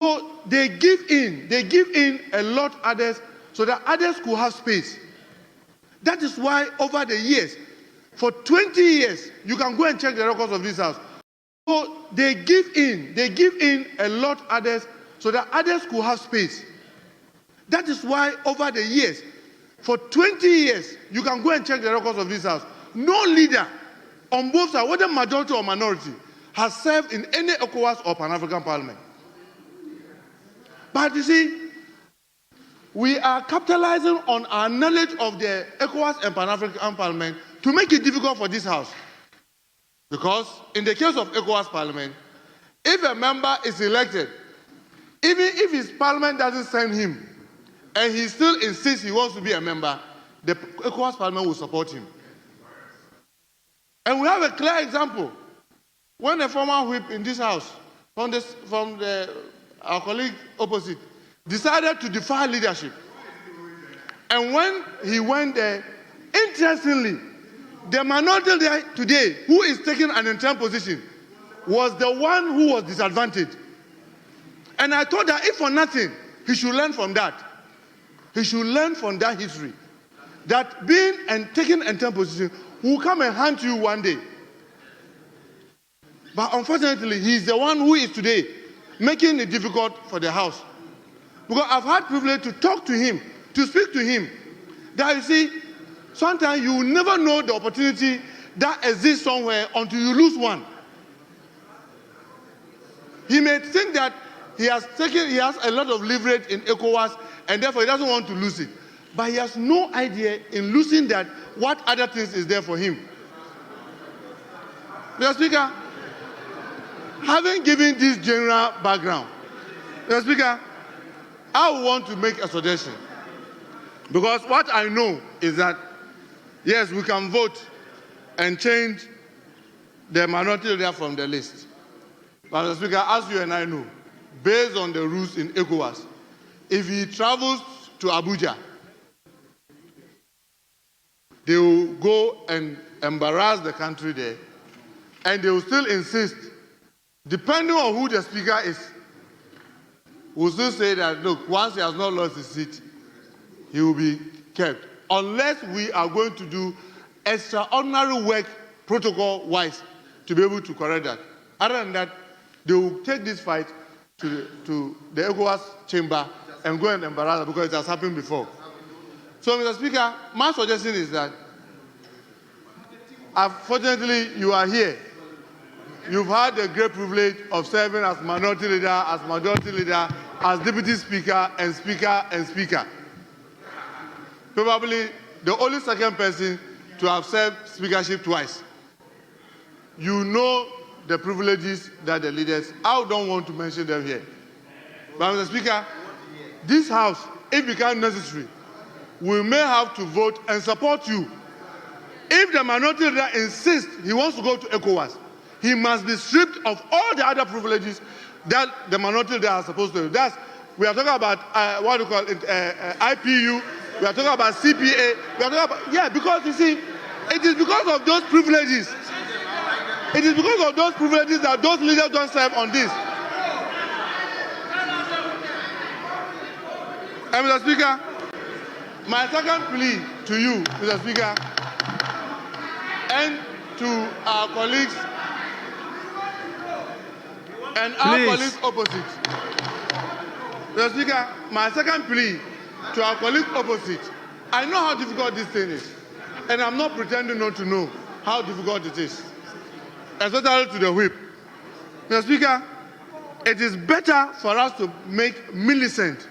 So they give in a lot others so that others could have space. That is why over the years, for 20 years, you can go and check the records of this house. So they give in a lot others so that others could have space. That is why over the years, for 20 years, you can go and check the records of this house. No leader on both sides, whether majority or minority, has served in any ECOWAS or Pan-African Parliament. But you see, we are capitalizing on our knowledge of the ECOWAS and Pan-African Parliament to make it difficult for this house. Because in the case of ECOWAS Parliament, if a member is elected, even if his parliament doesn't send him, and he still insists he wants to be a member, the ECOWAS Parliament will support him. And we have a clear example. When a former whip in this house, our colleague opposite, decided to defy leadership. And when he went there, interestingly, the minority there today, who is taking an interim position, was the one who was disadvantaged. And I thought that if for nothing, he should learn from that. He should learn from that history. That being and taking an interim position will come and hand to you one day. But unfortunately, he's the one who is today making it difficult for the House. Because I've had privilege to talk to him, to speak to him. That you see, sometimes you will never know the opportunity that exists somewhere until you lose one. He may think that he has a lot of leverage in ECOWAS and therefore he doesn't want to lose it. But he has no idea in losing that what other things is there for him. Mr. Speaker, having given this general background, Mr. Speaker, I want to make a suggestion. Because what I know is that, yes, we can vote and change the minority leader from the list. But Mr. Speaker, as you and I know, based on the rules in ECOWAS, if he travels to Abuja, they will go and embarrass the country there, and they will still insist, depending on who the speaker is, will still say that, look, once he has not lost his seat, he will be kept. Unless we are going to do extraordinary work protocol-wise to be able to correct that. Other than that, they will take this fight to the ECOWAS chamber and go and embarrass them because it has happened before. So, Mr. Speaker, my suggestion is that, unfortunately, you are here. You've had the great privilege of serving as minority leader, as majority leader, as deputy speaker, and speaker, and speaker. Probably the only second person to have served speakership twice. You know the privileges that the leaders, I don't want to mention them here. But Mr. Speaker, this House, if it becomes necessary, we may have to vote and support you. If the minority leader insists he wants to go to ECOWAS, he must be stripped of all the other privileges that the minority leader are supposed to do. We are talking about what we call it, IPU, we are talking about CPA, we are talking about, yeah, because you see, it is because of those privileges. It is because of those privileges that those leaders don't serve on this. And Mr. Speaker, my second plea to you, Mr. Speaker, and to our colleagues and our colleagues opposite. Mr. Speaker, my second plea to our colleagues opposite. I know how difficult this thing is, and I'm not pretending not to know how difficult it is, especially to the whip. Mr. Speaker, it is better for us to make Millicent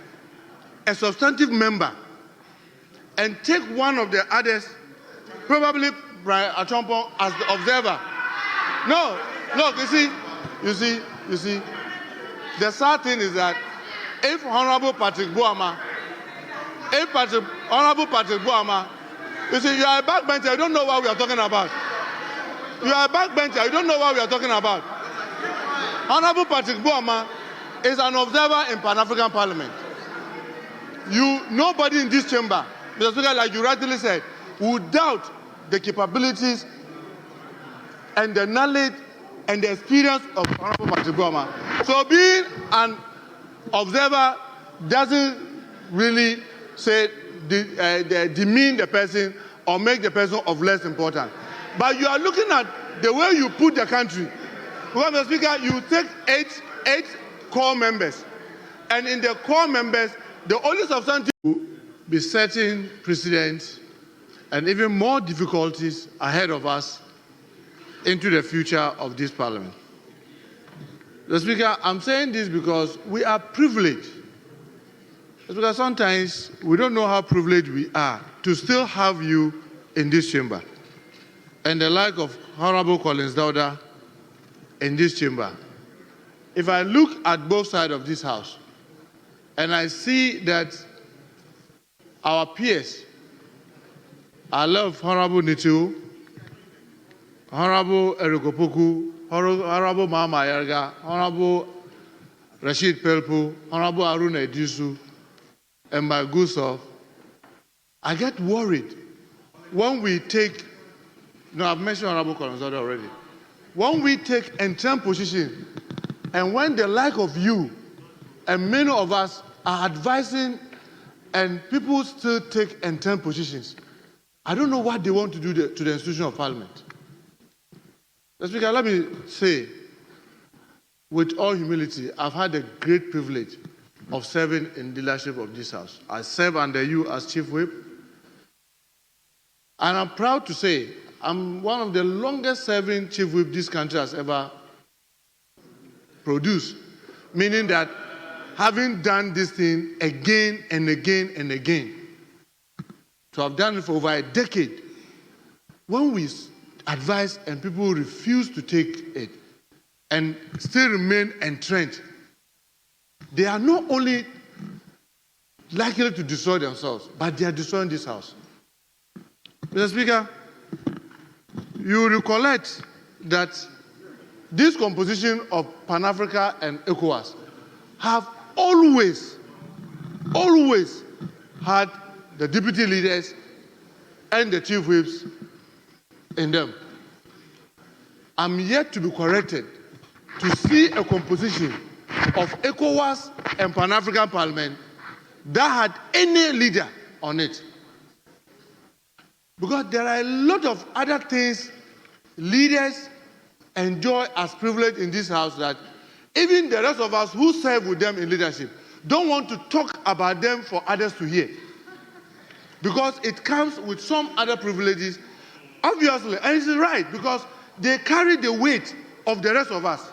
a substantive member and take one of the others, probably Brian Achompo, as the observer. No, look, you see, the sad thing is that if Honorable Patrick Boama, you see, you are a backbencher, you don't know what we are talking about. You are a backbencher, you don't know what we are talking about. Honorable Patrick Boama is an observer in Pan-African Parliament. Nobody in this chamber, Mr. Speaker, like you rightly said, would doubt the capabilities and the knowledge and the experience of Honorable Patrick Boama. So being an observer doesn't really say demean the person or make the person of less importance. But you are looking at the way you put the country. Because, Mr. Speaker, you take eight core members, and in the core members, the only substantive will be setting precedents and even more difficulties ahead of us into the future of this parliament. Mr. Speaker, I'm saying this because we are privileged. Because sometimes we don't know how privileged we are to still have you in this chamber, and the like of Honorable Collins Dauda in this chamber. If I look at both sides of this house, and I see that our peers, I love Honorable Nitu, Honorable Erikopoku, Honorable Mama Yarga, Honorable Rashid Pelpu, Honorable Aruna Edisu, and my good self, I get worried when we take, I've mentioned Honorable Collins Dauda already, when we take entrenched position, and when the like of you and many of us are advising and people still take entrenched positions, I don't know what they want to do to the institution of Parliament. Mr. Speaker, let me say, with all humility, I've had the great privilege of serving in the leadership of this House. I serve under you as Chief Whip, and I'm proud to say I'm one of the longest serving Chief Whip this country has ever produced, meaning that having done this thing again and again and again, to have done it for over a decade, when we advise and people refuse to take it and still remain entrenched, they are not only likely to destroy themselves, but they are destroying this House. Mr. Speaker, you recollect that this composition of Pan-Africa and ECOWAS have always had the deputy leaders and the chief whips in them. I'm yet to be corrected to see a composition of ECOWAS and Pan-African Parliament that had any leader on it. Because there are a lot of other things leaders enjoy as privilege in this House that even the rest of us who serve with them in leadership don't want to talk about them for others to hear. Because it comes with some other privileges, obviously, and it's right, because they carry the weight of the rest of us.